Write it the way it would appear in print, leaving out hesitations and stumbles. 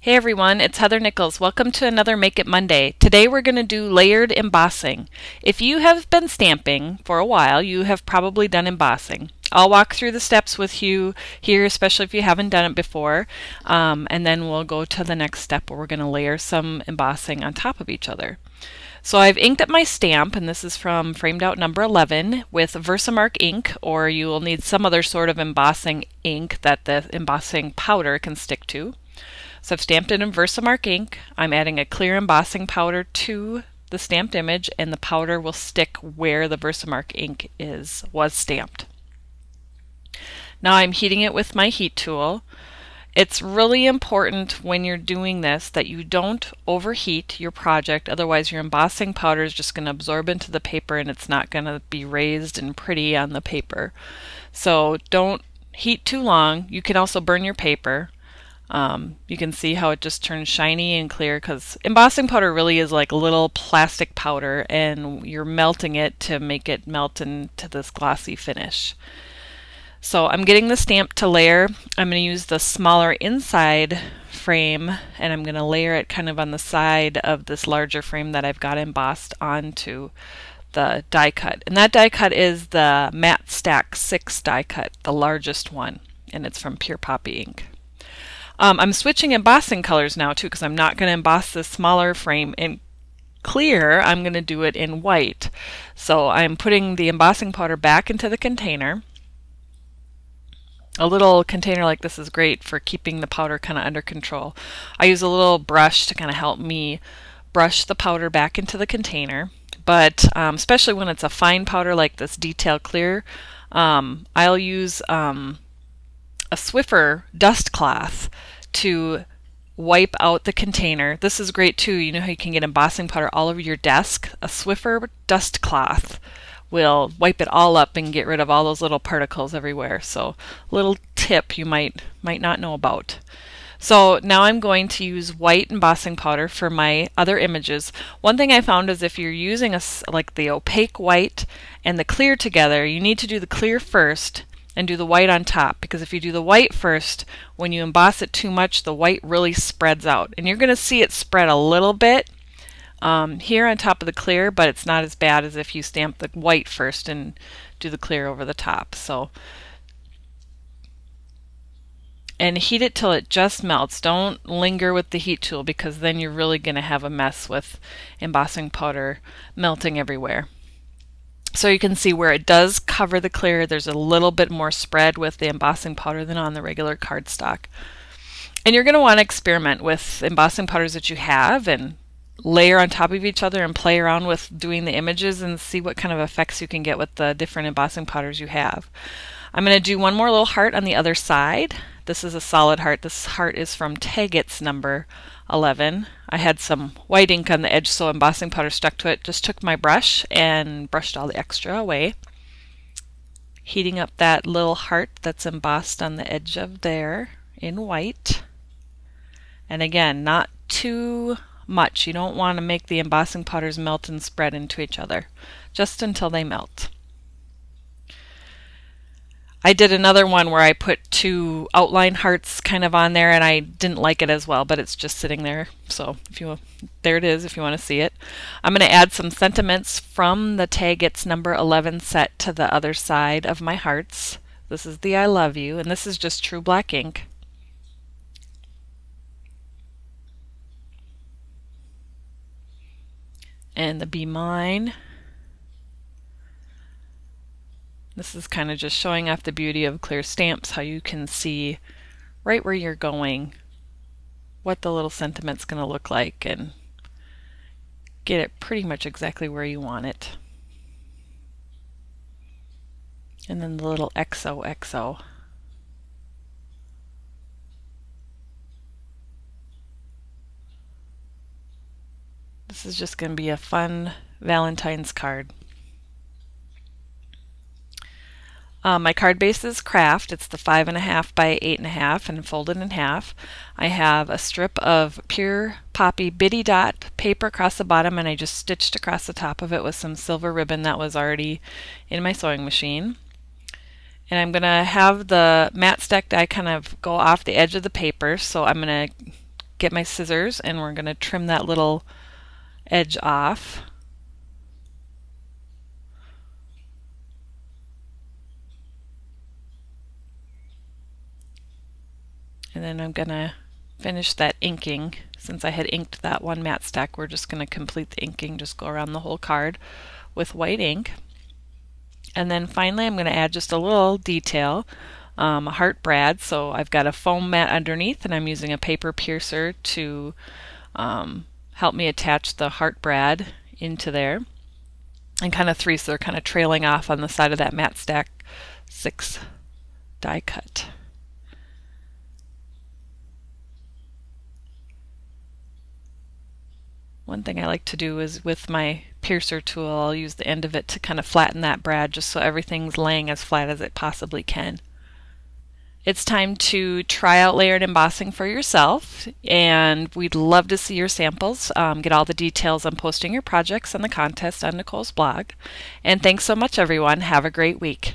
Hey everyone, it's Heather Nichols. Welcome to another Make It Monday. Today we're going to do layered embossing. If you have been stamping for a while, you have probably done embossing. I'll walk through the steps with you here, especially if you haven't done it before, and then we'll go to the next step where we're going to layer some embossing on top of each other. So I've inked up my stamp, and this is from Framed Out number 11 with Versamark ink, or you will need some other sort of embossing ink that the embossing powder can stick to. So I've stamped it in Versamark ink. I'm adding a clear embossing powder to the stamped image, and the powder will stick where the Versamark ink was stamped. Now I'm heating it with my heat tool. It's really important when you're doing this that you don't overheat your project, otherwise your embossing powder is just going to absorb into the paper and it's not going to be raised and pretty on the paper. So don't heat too long. You can also burn your paper. You can see how it just turns shiny and clear because embossing powder really is like a little plastic powder, and you're melting it to make it melt into this glossy finish. So I'm getting the stamp to layer. I'm going to use the smaller inside frame, and I'm going to layer it kind of on the side of this larger frame that I've got embossed onto the die cut. And that die cut is the Matte Stack 6 die cut, the largest one, and it's from Pure Poppy ink. I'm switching embossing colors now too, because I'm not going to emboss this smaller frame in clear. I'm going to do it in white. So I'm putting the embossing powder back into the container. A little container like this is great for keeping the powder kind of under control. I use a little brush to kind of help me brush the powder back into the container. But especially when it's a fine powder like this detail clear, I'll use a Swiffer dust cloth to wipe out the container. This is great too. You know how you can get embossing powder all over your desk? A Swiffer dust cloth will wipe it all up and get rid of all those little particles everywhere. So little tip you might not know about. So now I'm going to use white embossing powder for my other images. One thing I found is if you're using like the opaque white and the clear together, you need to do the clear first and do the white on top, because if you do the white first, when you emboss it too much, the white really spreads out. And you're going to see it spread a little bit here on top of the clear, but it's not as bad as if you stamp the white first and do the clear over the top. So, and heat it till it just melts. Don't linger with the heat tool, because then you're really going to have a mess with embossing powder melting everywhere. So you can see where it does cover the clear, there's a little bit more spread with the embossing powder than on the regular cardstock. And you're going to want to experiment with embossing powders that you have and layer on top of each other and play around with doing the images and see what kind of effects you can get with the different embossing powders you have. I'm going to do one more little heart on the other side. This is a solid heart. This heart is from Taggett's number 11. I had some white ink on the edge, so embossing powder stuck to it. Just took my brush and brushed all the extra away. Heating up that little heart that's embossed on the edge of there in white. And again, not too much. You don't want to make the embossing powders melt and spread into each other, just until they melt. I did another one where I put two outline hearts kind of on there, and I didn't like it as well, but it's just sitting there. So there it is if you want to see it. I'm going to add some sentiments from the Taggett's number 11 set to the other side of my hearts. This is the I love you, and this is just true black ink. And the Be Mine. This is kind of just showing off the beauty of clear stamps, how you can see right where you're going, what the little sentiment's going to look like, and get it pretty much exactly where you want it. And then the little XOXO. This is just going to be a fun Valentine's card. My card base is Craft. It's the 5.5 by 8.5 and folded in half. I have a strip of Pure Poppy Bitty Dot paper across the bottom, and I just stitched across the top of it with some silver ribbon that was already in my sewing machine. And I'm going to have the matte stack die kind of go off the edge of the paper, so I'm going to get my scissors and we're going to trim that little edge off. And then I'm going to finish that inking. Since I had inked that one matte stack, we're just going to complete the inking, just go around the whole card with white ink. And then finally I'm going to add just a little detail, a heart brad. So I've got a foam mat underneath and I'm using a paper piercer to help me attach the heart brad into there. And kind of three, so they're kind of trailing off on the side of that matte stack 6 die cut. One thing I like to do is with my piercer tool, I'll use the end of it to kind of flatten that brad just so everything's laying as flat as it possibly can. It's time to try out layered embossing for yourself, and we'd love to see your samples. Get all the details on posting your projects and the contest on Nicole's blog. And thanks so much, everyone. Have a great week.